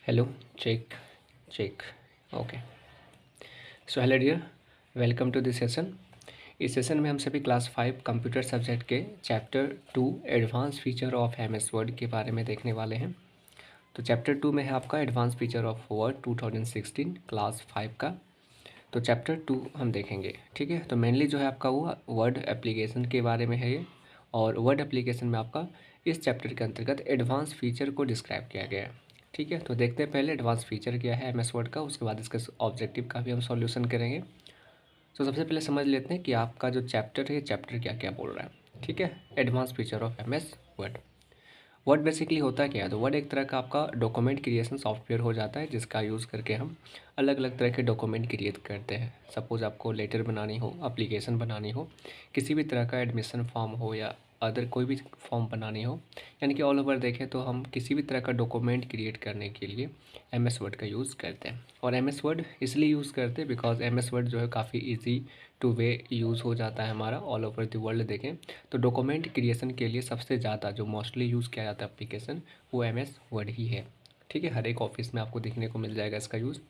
Hello check check okay. So hello dear, welcome to this session. इस session में हम सभी क्लास 5 कंप्यूटर सब्जेक्ट के chapter 2 advance feature of MS Word के बारे में देखने वाले हैं। तो चैप्टर 2 में है आपका advance feature of word 2016 class 5 का। तो चैप्टर 2 हम देखेंगे, ठीक है। तो मेनली जो है आपका वो वर्ड एप्लीकेशन के बारे में है ये, और वर्ड एप्लीकेशन में आपका इस चैप्टर के अंतर्गत एडवांस फीचर को डिस्क्राइब किया गया है, ठीक है। तो देखते हैं पहले एडवांस फीचर क्या है एमएस वर्ड का, उसके बाद इसका ऑब्जेक्टिव का भी हम सॉल्यूशन करेंगे। तो सबसे पहले समझ लेते हैं कि आपका जो चैप्टर है ये चैप्टर क्या क्या बोल रहा है, ठीक है। Advance feature of MS word. Word basically होता क्या है? तो वर्ड एक तरह का आपका डॉक्यूमेंट क्रिएशन सॉफ्टवेयर हो जाता है, जिसका यूज़ करके हम अलग अलग तरह के डॉक्यूमेंट क्रिएट करते हैं। सपोज़ आपको लेटर बनानी हो, एप्लीकेशन बनानी हो, किसी भी तरह का एडमिशन फॉर्म हो या अदर कोई भी फॉर्म बनानी हो, यानी कि ऑल ओवर देखें तो हम किसी भी तरह का डॉक्यूमेंट क्रिएट करने के लिए एम एस वर्ड का यूज़ करते हैं। और एम एस वर्ड इसलिए यूज़ करते हैं बिकॉज एम एस वर्ड जो है काफ़ी ईजी टू वे यूज़ हो जाता है हमारा ऑल ओवर द वर्ल्ड देखें तो डॉक्यूमेंट क्रिएशन के लिए सबसे ज़्यादा जो मोस्टली यूज़ किया जाता है एप्लीकेशन वो एम एस वर्ड ही है, ठीक है। हर एक ऑफिस में आपको देखने को मिल जाएगा इसका यूज़।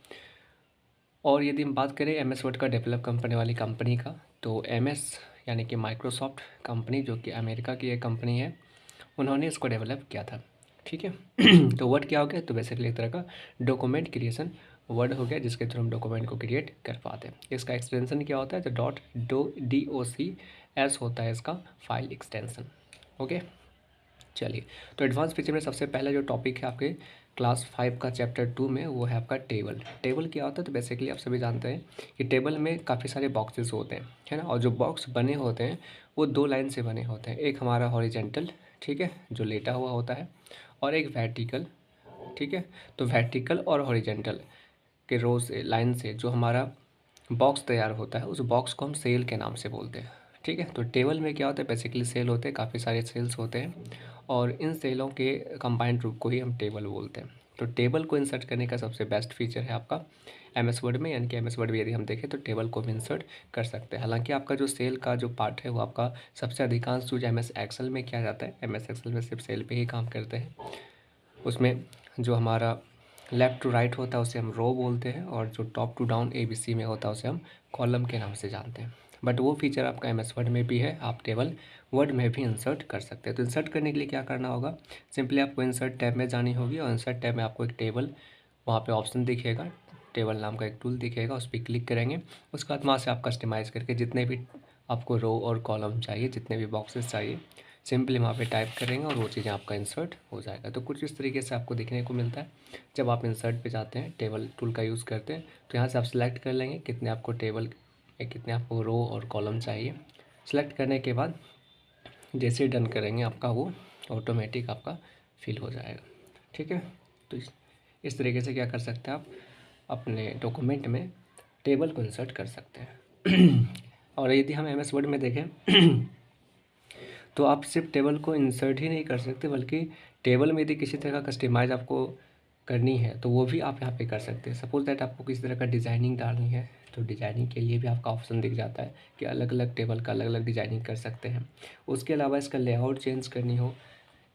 और यदि हम बात करें एम एस वर्ड का डेवलप करने वाली कंपनी का, तो एम एस यानी कि माइक्रोसॉफ्ट कंपनी जो कि अमेरिका की एक कंपनी है, उन्होंने इसको डेवलप किया था, ठीक है। तो वर्ड क्या हो गया? तो बेसिकली एक तरह का डॉक्यूमेंट क्रिएशन वर्ड हो गया, जिसके थ्रू हम डॉक्यूमेंट को क्रिएट कर पाते हैं। इसका एक्सटेंशन क्या होता है? तो DOCS होता है इसका फाइल एक्सटेंशन, ओके। चलिए, तो एडवांस फीचर में सबसे पहला जो टॉपिक है आपके क्लास 5 का चैप्टर 2 में, वो है आपका टेबल। टेबल क्या होता है? तो बेसिकली आप सभी जानते हैं कि टेबल में काफ़ी सारे बॉक्सेस होते हैं, है ना। और जो बॉक्स बने होते हैं वो दो लाइन से बने होते हैं। एक हमारा हॉरिजेंटल, ठीक है, जो लेटा हुआ होता है, और एक वर्टिकल, ठीक है। तो वर्टिकल और हॉरिजेंटल के रो से, लाइन से जो हमारा बॉक्स तैयार होता है, उस बॉक्स को हम सेल के नाम से बोलते हैं, ठीक है। तो टेबल में क्या होता है? बेसिकली सेल होते हैं, काफ़ी सारे सेल्स होते हैं, और इन सेलों के कंबाइंड रूप को ही हम टेबल बोलते हैं। तो टेबल को इंसर्ट करने का सबसे बेस्ट फीचर है आपका एम एस वर्ड में, यानी कि एम एस वर्ड में यदि हम देखें तो टेबल को भी इंसर्ट कर सकते हैं। हालांकि आपका जो सेल का जो पार्ट है वो आपका सबसे अधिकांश यूज एम एस एक्सेल में किया जाता है। एम एस एक्सेल में सिर्फ सेल पे ही काम करते हैं। उसमें जो हमारा लेफ़्ट टू राइट होता है उसे हम रो बोलते हैं, और जो टॉप टू डाउन ABC में होता है उसे हम कॉलम के नाम से जानते हैं। बट वो फीचर आपका एम एस वर्ड में भी है, आप टेबल वर्ड में भी इंसर्ट कर सकते हैं। तो इंसर्ट करने के लिए क्या करना होगा? सिंपली आपको इंसर्ट टैब में जानी होगी, और इंसर्ट टैब में आपको एक टेबल, वहाँ पे ऑप्शन दिखेगा, टेबल नाम का एक टूल दिखेगा, उस पर क्लिक करेंगे। उसके बाद वहाँ से आप कस्टमाइज़ करके जितने भी आपको रो और कॉलम चाहिए, जितने भी बॉक्सेस चाहिए, सिंपली वहाँ पे टाइप करेंगे और वो चीज़ें आपका इंसर्ट हो जाएगा। तो कुछ इस तरीके से आपको देखने को मिलता है। जब आप इंसर्ट पे जाते हैं, टेबल टूल का यूज़ करते हैं, तो यहाँ से आप सिलेक्ट कर लेंगे कितने आपको टेबल, कितने आपको रो और कॉलम चाहिए। सेलेक्ट करने के बाद जैसे डन करेंगे, आपका वो ऑटोमेटिक आपका फिल हो जाएगा, ठीक है। तो इस तरीके से क्या कर सकते हैं आप अपने डॉक्यूमेंट में टेबल को इंसर्ट कर सकते हैं। और यदि हम एम एस वर्ड में देखें तो आप सिर्फ टेबल को इंसर्ट ही नहीं कर सकते, बल्कि टेबल में यदि किसी तरह का कस्टमाइज़ आपको करनी है तो वो भी आप यहाँ पे कर सकते हैं। सपोज़ दैट आपको किसी तरह का डिज़ाइनिंग डालनी है, तो डिज़ाइनिंग के लिए भी आपका ऑप्शन दिख जाता है कि अलग अलग टेबल का अलग अलग डिज़ाइनिंग कर सकते हैं। उसके अलावा इसका लेआउट चेंज करनी हो,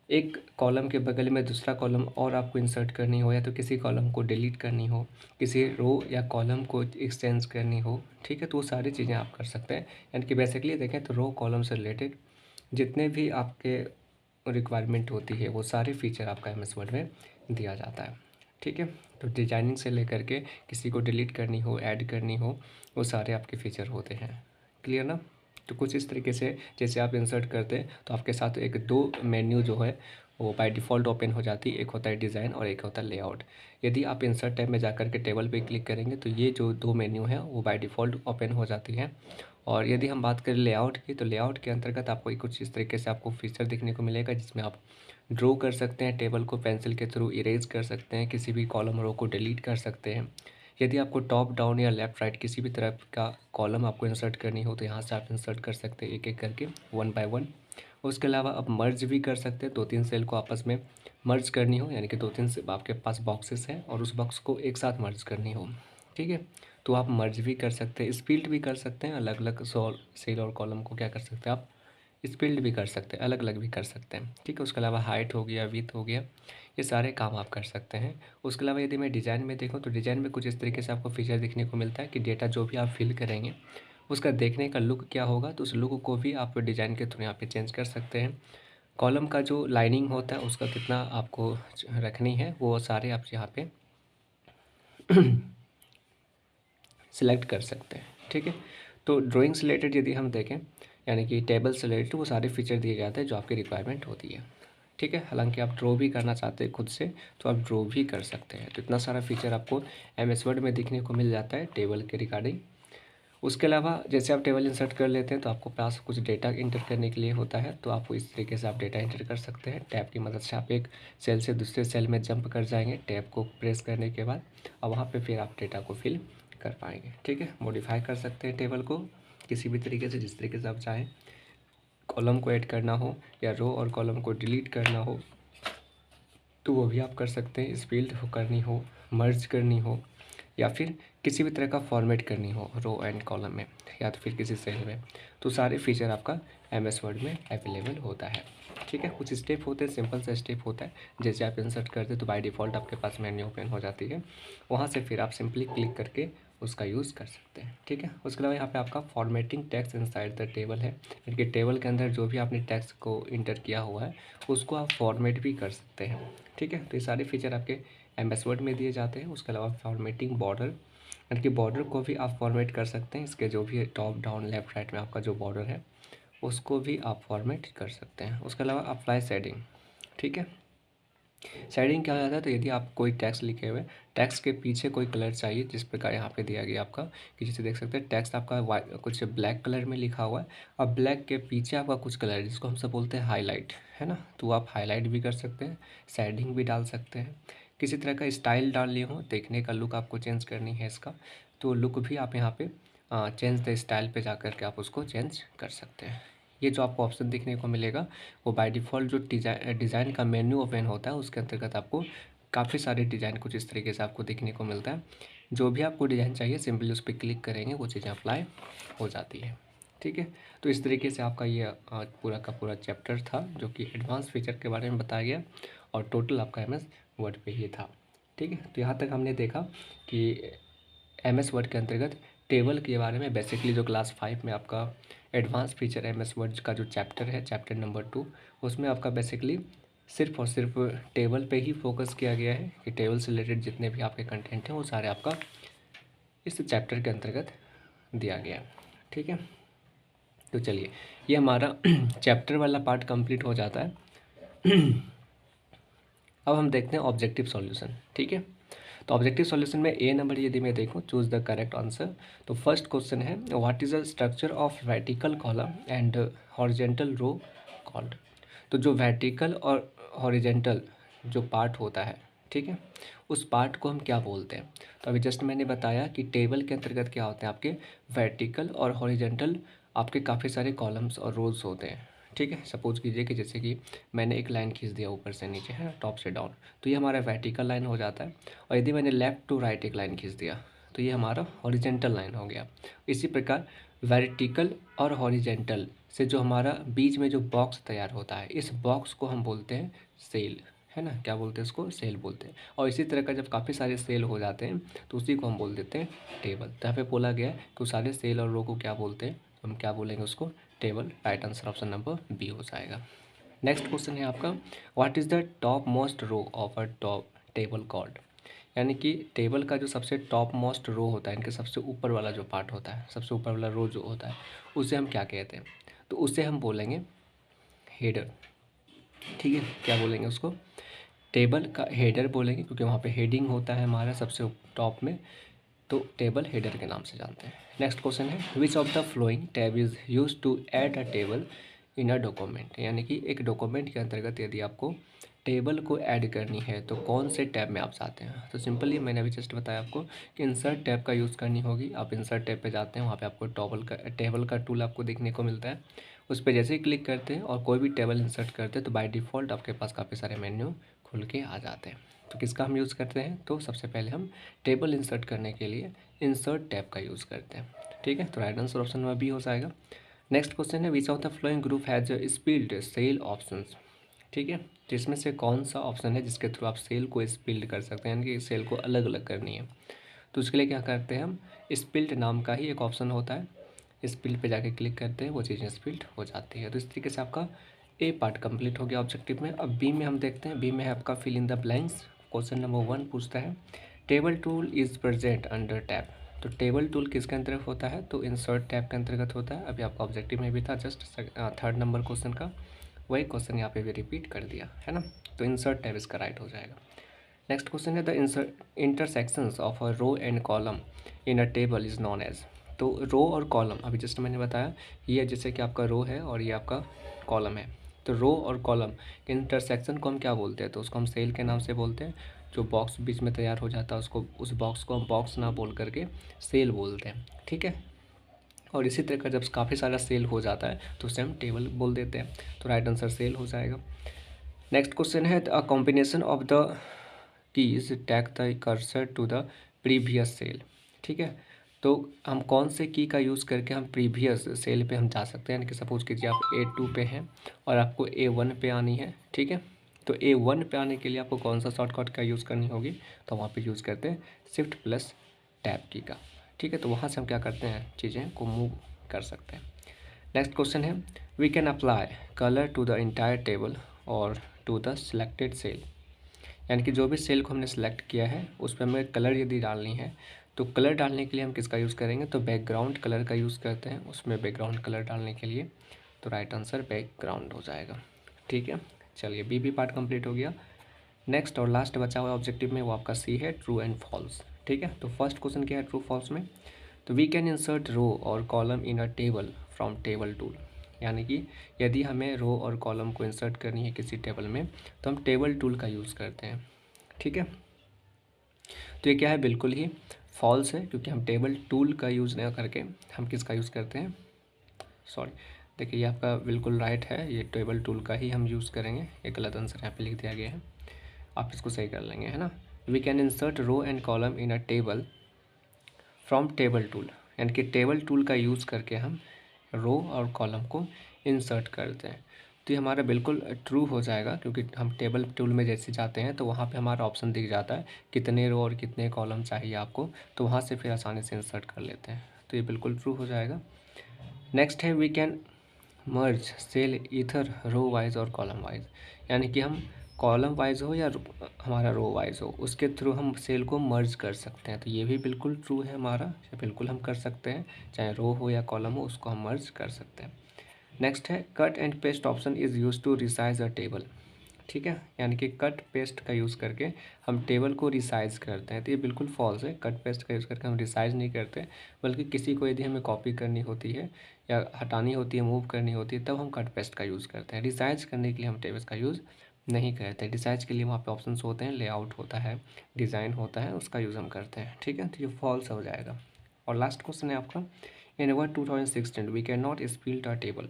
एक कॉलम के बगल में दूसरा कॉलम और आपको इंसर्ट करनी हो, या तो किसी कॉलम को डिलीट करनी हो, किसी रो या कॉलम को एक्सचेंज करनी हो, ठीक है, तो वो सारी चीज़ें आप कर सकते हैं। यानी कि बेसिकली देखें तो रो कॉलम से रिलेटेड जितने भी आपके रिक्वायरमेंट होती है वो सारे फीचर आपका एम एस वर्ड में दिया जाता है, ठीक है। तो डिजाइनिंग से लेकर के किसी को डिलीट करनी हो, ऐड करनी हो, वो सारे आपके फीचर होते हैं। क्लियर ना? तो कुछ इस तरीके से जैसे आप इंसर्ट करते हैं तो आपके साथ एक दो मेन्यू जो है वो बाय डिफ़ॉल्ट ओपन हो जाती है। एक होता है डिज़ाइन और एक होता है लेआउट। यदि आप इंसर्ट टैब में जाकर के टेबल पे क्लिक करेंगे तो ये जो दो मेन्यू हैं वो बाय डिफ़ॉल्ट ओपन हो जाती हैं। और यदि हम बात करें लेआउट की, तो लेआउट के अंतर्गत आपको कुछ इस तरीके से आपको फीचर देखने को मिलेगा, जिसमें आप ड्रॉ कर सकते हैं, टेबल को पेंसिल के थ्रू इरेज कर सकते हैं, किसी भी कॉलम रो को डिलीट कर सकते हैं। यदि आपको टॉप डाउन या लेफ़्ट राइट किसी भी तरह का कॉलम आपको इंसर्ट करनी हो तो यहाँ से आप इंसर्ट कर सकते हैं एक एक करके, वन बाय वन। उसके अलावा आप मर्ज भी कर सकते हैं, दो तीन सेल को आपस में मर्ज करनी हो, यानी कि दो तीन से आपके पास बॉक्सेस हैं और उस बॉक्स को एक साथ मर्ज करनी हो, ठीक है, तो आप मर्ज भी कर सकते हैं, स्प्लिट भी कर सकते हैं। अलग अलग सेल और कॉलम को क्या कर सकते हैं आप स्पिल्ड भी कर सकते हैं, अलग अलग भी कर सकते हैं, ठीक है। उसके अलावा हाइट हो गया, विड्थ हो गया, ये सारे काम आप कर सकते हैं। उसके अलावा यदि मैं डिज़ाइन में देखूँ तो डिज़ाइन में कुछ इस तरीके से आपको फीचर देखने को मिलता है कि डेटा जो भी आप फिल करेंगे उसका देखने का लुक क्या होगा, तो उस लुक को भी आप डिज़ाइन के थ्रू यहाँ पे चेंज कर सकते हैं। कॉलम का जो लाइनिंग होता है उसका कितना आपको रखनी है वो सारे आप यहाँ पे सिलेक्ट कर सकते हैं, ठीक है। तो ड्राइंग से रिलेटेड यदि हम देखें, यानी कि टेबल से रिलेटेड वो सारे फीचर दिए जाते हैं जो आपकी रिक्वायरमेंट होती है, ठीक है। हालांकि आप ड्रॉ भी करना चाहते हैं खुद से तो आप ड्रॉ भी कर सकते हैं। तो इतना सारा फीचर आपको MS वर्ड में देखने को मिल जाता है टेबल के रिगार्डिंग। उसके अलावा जैसे आप टेबल इंसर्ट कर लेते हैं तो आपको पास कुछ डेटा इंटर करने के लिए होता है, तो आपको इस तरीके से आप डेटा इंटर कर सकते हैं। टैब की मदद से आप एक सेल से दूसरे सेल में जंप कर जाएंगे टैब को प्रेस करने के बाद, और वहाँ पे फिर आप डेटा को फिल कर पाएंगे, ठीक है। मॉडिफाई कर सकते हैं टेबल को किसी भी तरीके से, जिस तरीके से आप चाहें। कॉलम को ऐड करना हो या रो और कॉलम को डिलीट करना हो तो वो भी आप कर सकते हैं। स्पिल्ड करनी हो, मर्ज करनी हो, या फिर किसी भी तरह का फॉर्मेट करनी हो रो एंड कॉलम में, या तो फिर किसी सेल में, तो सारे फीचर आपका MS वर्ड में अवेलेबल होता है, ठीक है। कुछ स्टेप होते हैं, सिंपल सा स्टेप होता है। जैसे आप इंसर्ट करते तो बाय डिफ़ॉल्ट आपके पास मेन्यू ओपन हो जाती है, वहाँ से फिर आप सिंपली क्लिक करके उसका यूज़ कर सकते हैं, ठीक है। उसके अलावा यहाँ पे आपका formatting text inside the table है, यानी टेबल के अंदर जो भी आपने टेक्स्ट को इंटर किया हुआ है उसको आप फॉर्मेट भी कर सकते हैं, ठीक है। तो ये सारे फीचर आपके MS वर्ड में दिए जाते हैं। उसके अलावा फॉर्मेटिंग बॉर्डर, यानी कि बॉर्डर को भी आप फॉर्मेट कर सकते हैं। इसके जो भी टॉप डाउन लेफ्ट राइट में आपका जो बॉर्डर है उसको भी आप फॉर्मेट कर सकते हैं। उसके अलावा अप्लाई शेडिंग, ठीक है। शेडिंग क्या हो जाता है, तो यदि आप कोई टेक्स्ट लिखे हुए, टेक्स्ट के पीछे कोई कलर चाहिए, जिस प्रकार यहाँ पे दिया गया आपका, कि जैसे देख सकते हैं टेक्स्ट आपका कुछ ब्लैक कलर में लिखा हुआ है और ब्लैक के पीछे आपका कुछ कलर है जिसको हम सब बोलते हैं हाईलाइट, है ना। तो आप हाईलाइट भी कर सकते हैं, शेडिंग भी डाल सकते हैं। किसी तरह का स्टाइल डाल लिए हो, देखने का लुक आपको चेंज करनी है इसका, तो लुक भी आप यहाँ पे चेंज द स्टाइल पे जा कर के आप उसको चेंज कर सकते हैं। ये जो आपको ऑप्शन देखने को मिलेगा वो बाय डिफ़ॉल्ट जो डिज़ाइन का मेन्यू ओपन होता है उसके अंतर्गत आपको काफ़ी सारे डिज़ाइन कुछ इस तरीके से आपको देखने को मिलता है। जो भी आपको डिज़ाइन चाहिए सिंपली उस पर क्लिक करेंगे वो चीज़ें अप्लाई हो जाती है, ठीक है। तो इस तरीके से आपका ये पूरा का पूरा चैप्टर था जो कि एडवांस फीचर के बारे में बताया गया, और टोटल आपका MS वर्ड पे ही था, ठीक है। तो यहाँ तक हमने देखा कि MS वर्ड के अंतर्गत टेबल के बारे में बेसिकली जो क्लास 5 में आपका एडवांस फीचर MS वर्ड का जो चैप्टर है, चैप्टर नंबर 2, उसमें आपका बेसिकली सिर्फ और सिर्फ टेबल पे ही फोकस किया गया है कि टेबल से रिलेटेड जितने भी आपके कंटेंट हैं वो सारे आपका इस चैप्टर के अंतर्गत दिया गया, ठीक है। तो चलिए ये हमारा चैप्टर वाला पार्ट कंप्लीट हो जाता है। अब हम देखते हैं ऑब्जेक्टिव सॉल्यूशन, ठीक है। तो ऑब्जेक्टिव सॉल्यूशन में ए नंबर यदि मैं देखूँ चूज द करेक्ट आंसर, तो फर्स्ट क्वेश्चन है what is the structure of vertical column and horizontal row called. तो जो वर्टिकल और हॉरिजेंटल जो पार्ट होता है, ठीक है, उस पार्ट को हम क्या बोलते हैं। तो अभी जस्ट मैंने बताया कि टेबल के अंतर्गत क्या होते हैं आपके वर्टिकल और हॉरिजेंटल, आपके काफ़ी सारे कॉलम्स और रोज होते हैं, ठीक है। सपोज कीजिए कि जैसे कि मैंने एक लाइन खींच दिया ऊपर से नीचे, है ना, टॉप से डाउन, तो ये हमारा वर्टिकल लाइन हो जाता है। और यदि मैंने लेफ़्ट टू राइट एक लाइन खींच दिया तो ये हमारा हॉरिजेंटल लाइन हो गया। इसी प्रकार वर्टिकल और हॉरिजेंटल से जो हमारा बीच में जो बॉक्स तैयार होता है, इस बॉक्स को हम बोलते हैं सेल, है ना, क्या बोलते हैं इसको, सेल बोलते हैं। और इसी तरह का जब काफ़ी सारे सेल हो जाते हैं तो उसी को हम बोल देते हैं टेबल। तो यहाँ पे बोला गया है कि सारे सेल और रो को क्या बोलते हैं, हम क्या बोलेंगे उसको, table. Right answer option number B हो जाएगा। नेक्स्ट क्वेश्चन है आपका what is the top most row of a top table called. यानी कि टेबल का जो सबसे टॉप मोस्ट रो होता है, इनके सबसे ऊपर वाला जो पार्ट होता है, सबसे ऊपर वाला रो जो होता है, उसे हम क्या कहते हैं, तो उसे हम बोलेंगे हेडर, ठीक है। क्या बोलेंगे उसको, टेबल का हेडर बोलेंगे, क्योंकि वहाँ पे हेडिंग होता है हमारा सबसे टॉप में, तो टेबल हेडर के नाम से जानते हैं। नेक्स्ट क्वेश्चन है which of the following tab is used to add a table in a document. यानी कि एक डॉक्यूमेंट के अंतर्गत यदि आपको टेबल को ऐड करनी है तो कौन से टैब में आप जाते हैं। तो सिंपली मैंने अभी जस्ट बताया आपको कि इंसर्ट टैब का यूज़ करनी होगी। आप इंसर्ट टैब पे जाते हैं, वहाँ पे आपको टेबल का टूल आपको देखने को मिलता है। उस पर जैसे ही क्लिक करते हैं और कोई भी टेबल इंसर्ट करते हैं तो बाय डिफ़ॉल्ट आपके पास काफ़ी सारे मेन्यू खुल के आ जाते हैं। तो किसका हम यूज़ करते हैं, तो सबसे पहले हम टेबल इंसर्ट करने के लिए इंसर्ट टैब का यूज़ करते हैं, ठीक है। तो राइट आंसर ऑप्शन में बी हो जाएगा। नेक्स्ट क्वेश्चन है which of the following group has spilled cell options. ठीक है, तो इसमें से कौन सा ऑप्शन है जिसके थ्रू आप सेल को स्पील्ड कर सकते हैं, यानी कि सेल को अलग अलग करनी है। तो उसके लिए क्या करते हैं हम, स्पिल्ड नाम का ही एक ऑप्शन होता है, स्पिल्ड पे जाके क्लिक करते हैं, वो चीज़ें स्पिल्ड हो जाती है। तो इस तरीके से आपका ए पार्ट कंप्लीट हो गया ऑब्जेक्टिव में। अब बी में हम देखते हैं, बी में है आपका fill in the blanks. Question number 1 पूछता है table tool is present under tab. तो टेबल टूल किसके अंतर्गत होता है, तो इंसर्ट टैब के अंतर्गत होता है। अभी आपका ऑब्जेक्टिव में भी था जस्ट 3rd नंबर क्वेश्चन का, वही क्वेश्चन यहाँ पे भी रिपीट कर दिया है ना। तो इंसर्ट टैब इसका राइट हो जाएगा। नेक्स्ट क्वेश्चन है the intersections of a row and column in a table is known as. तो रो और कॉलम अभी जस्ट मैंने बताया, ये जैसे कि आपका रो है और ये आपका कॉलम है। तो रो और कॉलम के इंटरसेक्शन को हम क्या बोलते हैं, तो उसको हम सेल के नाम से बोलते हैं। जो बॉक्स बीच में तैयार हो जाता है उसको, उस बॉक्स को हम बॉक्स ना बोल करके सेल बोलते हैं। ठीक है, और इसी तरह का जब काफ़ी सारा सेल हो जाता है तो उसे हम टेबल बोल देते हैं। तो राइट आंसर सेल हो जाएगा। नेक्स्ट क्वेश्चन है a combination of the keys take the cursor to the previous cell. ठीक है, तो हम कौन से की का यूज़ करके हम प्रीवियस सेल पे हम जा सकते हैं, यानी कि सपोज कीजिए आप A2 पे हैं और आपको A1 पे आनी है। ठीक है, तो A1 पे आने के लिए आपको कौन सा शॉर्टकट का यूज़ करनी होगी, तो वहाँ पे यूज़ करते हैं शिफ्ट प्लस टैब की का। ठीक है, तो वहाँ से हम क्या करते हैं, चीज़ें को मूव कर सकते हैं। नेक्स्ट क्वेश्चन है we can apply colour to the entire table और टू द सिलेक्टेड सेल। यानी कि जो भी सेल को हमने सेलेक्ट किया है उस पर हमें कलर यदि डालनी है, तो कलर डालने के लिए हम किसका यूज़ करेंगे, तो बैकग्राउंड कलर का यूज़ करते हैं उसमें बैकग्राउंड कलर डालने के लिए। तो राइट आंसर बैकग्राउंड हो जाएगा। ठीक है, चलिए बी पार्ट कंप्लीट हो गया। नेक्स्ट और लास्ट बचा हुआ ऑब्जेक्टिव में वो आपका सी है, ट्रू एंड फॉल्स। ठीक है, तो फर्स्ट क्वेश्चन क्या है ट्रू फॉल्स में, तो वी कैन इंसर्ट रो और column in a table from table tool. यानी कि यदि हमें रो और कॉलम को इंसर्ट करनी है किसी टेबल में तो हम टेबल टूल का यूज़ करते हैं। ठीक है, तो ये क्या है, बिल्कुल ही फॉल्स है, क्योंकि हम टेबल टूल का यूज़ नहीं करके हम किसका यूज़ करते हैं, सॉरी देखिए ये आपका बिल्कुल राइट है, ये टेबल टूल का ही हम यूज़ करेंगे। ये गलत आंसर यहाँ पे लिख दिया गया है, आप इसको सही कर लेंगे, है ना। We can insert row and column in a table from table tool, यानी कि टेबल टूल का यूज़ करके हम रो और कॉलम को इंसर्ट करते हैं। तो ये हमारा बिल्कुल ट्रू हो जाएगा, क्योंकि हम टेबल टूल में जैसे जाते हैं तो वहाँ पे हमारा ऑप्शन दिख जाता है कितने रो और कितने कॉलम चाहिए आपको, तो वहाँ से फिर आसानी से इंसर्ट कर लेते हैं। तो ये बिल्कुल ट्रू हो जाएगा। नेक्स्ट है we can merge cell either row wise और कॉलम वाइज, यानी कि हम कॉलम वाइज हो या हमारा रो वाइज हो उसके थ्रू हम सेल को मर्ज कर सकते हैं। तो ये भी बिल्कुल ट्रू है हमारा, ये बिल्कुल हम कर सकते हैं, चाहे रो हो या कॉलम हो उसको हम मर्ज कर सकते हैं। नेक्स्ट है cut and paste option is used to resize a table. ठीक है, यानी कि कट पेस्ट का यूज़ करके हम टेबल को रिसाइज करते हैं। तो ये बिल्कुल फॉल्स है, कट पेस्ट का यूज़ करके हम रिसाइज नहीं करते, बल्कि किसी को यदि हमें कॉपी करनी होती है या हटानी होती है, मूव करनी होती है, तब हम कट पेस्ट का यूज़ करते हैं। रिसाइज करने के लिए हम टेबल्स का यूज़ नहीं करते। रिसाइज के लिए वहाँ पे ऑप्शंस होते हैं, लेआउट होता है, डिज़ाइन होता है, उसका यूज़ हम करते हैं। ठीक है, तो ये फॉल्स हो जाएगा। और लास्ट क्वेश्चन है आपका in word 2016 we can not split a table,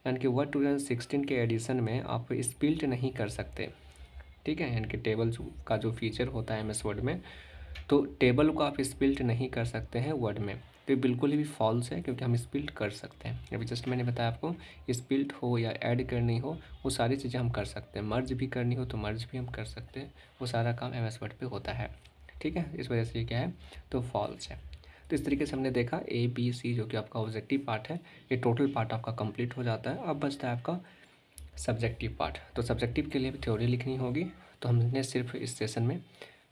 यानी कि वर्ड 2016 के एडिशन में आप स्पिल्ट नहीं कर सकते। ठीक है, यानी कि टेबल का जो फीचर होता है एमएस वर्ड में, तो टेबल को आप स्पिल्ट नहीं कर सकते हैं वर्ड में। तो ये बिल्कुल ही फॉल्स है, क्योंकि हम स्पिल्ट कर सकते हैं। अभी जस्ट मैंने बताया आपको, स्पिल्ट हो या ऐड करनी हो वो सारी चीज़ें हम कर सकते हैं, मर्ज भी करनी हो तो मर्ज भी हम कर सकते हैं, वो सारा काम एमएस वर्ड पे होता है। ठीक है, इस वजह से ये क्या है, तो फॉल्स है। तो इस तरीके से हमने देखा ABC जो कि आपका ऑब्जेक्टिव पार्ट है, ये टोटल पार्ट आपका कंप्लीट हो जाता है। अब बचता है आपका सब्जेक्टिव पार्ट। तो सब्जेक्टिव के लिए भी थ्योरी लिखनी होगी, तो हमने सिर्फ इस सेशन में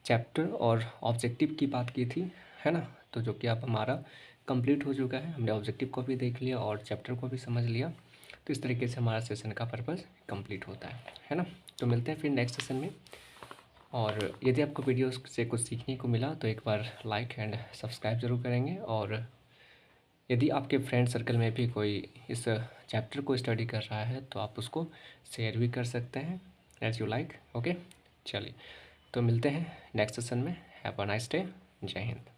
चैप्टर और ऑब्जेक्टिव की बात की थी, है ना। तो जो कि अब हमारा कंप्लीट हो चुका है, हमने ऑब्जेक्टिव को भी देख लिया और चैप्टर को भी समझ लिया। तो इस तरीके से हमारा सेशन का पर्पज़ कंप्लीट होता है ना। तो मिलते हैं फिर नेक्स्ट सेशन में। और यदि आपको वीडियो से कुछ सीखने को मिला तो एक बार लाइक एंड सब्सक्राइब ज़रूर करेंगे। और यदि आपके फ्रेंड सर्कल में भी कोई इस चैप्टर को स्टडी कर रहा है तो आप उसको शेयर भी कर सकते हैं, एज़ यू लाइक। ओके, चलिए तो मिलते हैं नेक्स्ट सेशन में। Have a nice day. जय हिंद।